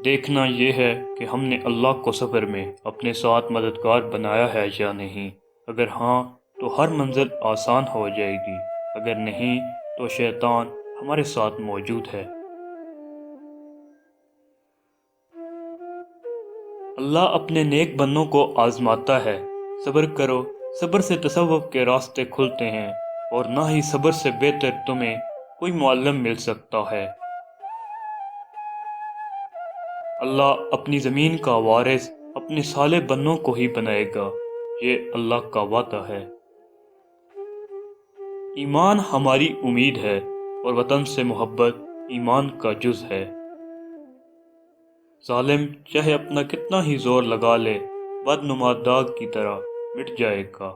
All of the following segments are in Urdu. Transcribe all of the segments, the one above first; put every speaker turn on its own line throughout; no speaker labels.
دیکھنا یہ ہے کہ ہم نے اللہ کو صبر میں اپنے ساتھ مددگار بنایا ہے یا نہیں۔ اگر ہاں تو ہر منزل آسان ہو جائے گی، اگر نہیں تو شیطان ہمارے ساتھ موجود ہے۔ اللہ اپنے نیک بندوں کو آزماتا ہے۔ صبر کرو، صبر سے تصوف کے راستے کھلتے ہیں، اور نہ ہی صبر سے بہتر تمہیں کوئی معلم مل سکتا ہے۔ اللہ اپنی زمین کا وارث اپنے صالح بندوں کو ہی بنائے گا، یہ اللہ کا وعدہ ہے۔ ایمان ہماری امید ہے، اور وطن سے محبت ایمان کا جز ہے۔ ظالم چاہے اپنا کتنا ہی زور لگا لے، بدنما داغ کی طرح مٹ جائے گا۔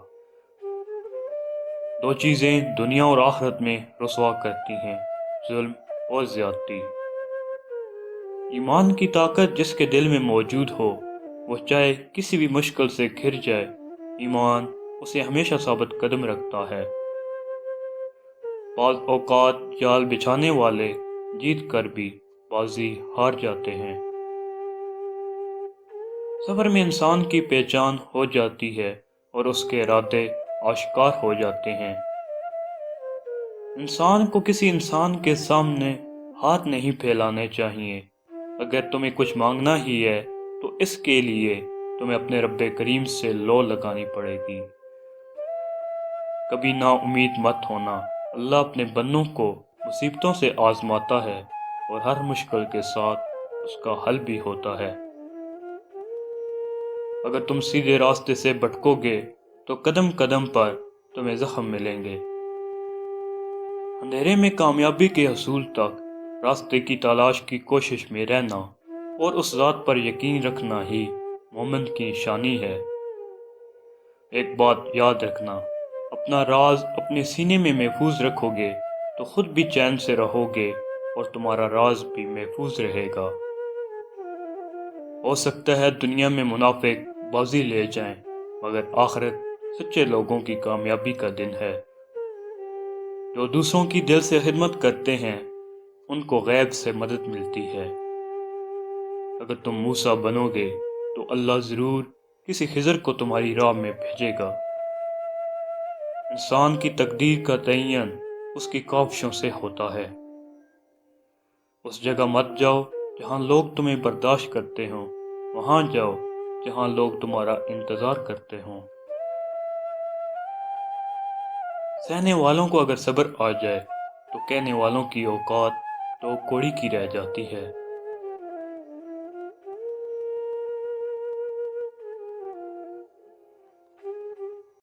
دو چیزیں دنیا اور آخرت میں رسوا کرتی ہیں، ظلم اور زیادتی۔ ایمان کی طاقت جس کے دل میں موجود ہو، وہ چاہے کسی بھی مشکل سے گھر جائے، ایمان اسے ہمیشہ ثابت قدم رکھتا ہے۔ بعض اوقات جال بچھانے والے جیت کر بھی بازی ہار جاتے ہیں۔ صبر میں انسان کی پہچان ہو جاتی ہے، اور اس کے ارادے آشکار ہو جاتے ہیں۔ انسان کو کسی انسان کے سامنے ہاتھ نہیں پھیلانے چاہیے۔ اگر تمہیں کچھ مانگنا ہی ہے تو اس کے لیے تمہیں اپنے رب کریم سے لو لگانی پڑے گی۔ کبھی نا امید مت ہونا، اللہ اپنے بندوں کو مصیبتوں سے آزماتا ہے، اور ہر مشکل کے ساتھ اس کا حل بھی ہوتا ہے۔ اگر تم سیدھے راستے سے بھٹکو گے تو قدم قدم پر تمہیں زخم ملیں گے۔ اندھیرے میں کامیابی کے حصول تک راستے کی تلاش کی کوشش میں رہنا، اور اس ذات پر یقین رکھنا ہی مومن کی نشانی ہے۔ ایک بات یاد رکھنا، اپنا راز اپنے سینے میں محفوظ رکھو گے تو خود بھی چین سے رہو گے، اور تمہارا راز بھی محفوظ رہے گا۔ ہو سکتا ہے دنیا میں منافق بازی لے جائیں، مگر آخرت سچے لوگوں کی کامیابی کا دن ہے۔ جو دوسروں کی دل سے خدمت کرتے ہیں ان کو غیب سے مدد ملتی ہے۔ اگر تم موسیٰ بنو گے تو اللہ ضرور کسی خضر کو تمہاری راہ میں بھیجے گا۔ انسان کی تقدیر کا تعین اس کی کاوشوں سے ہوتا ہے۔ اس جگہ مت جاؤ جہاں لوگ تمہیں برداشت کرتے ہوں، وہاں جاؤ جہاں لوگ تمہارا انتظار کرتے ہوں۔ سہنے والوں کو اگر صبر آ جائے تو کہنے والوں کی اوقات تو کوڑی کی رہ جاتی ہے۔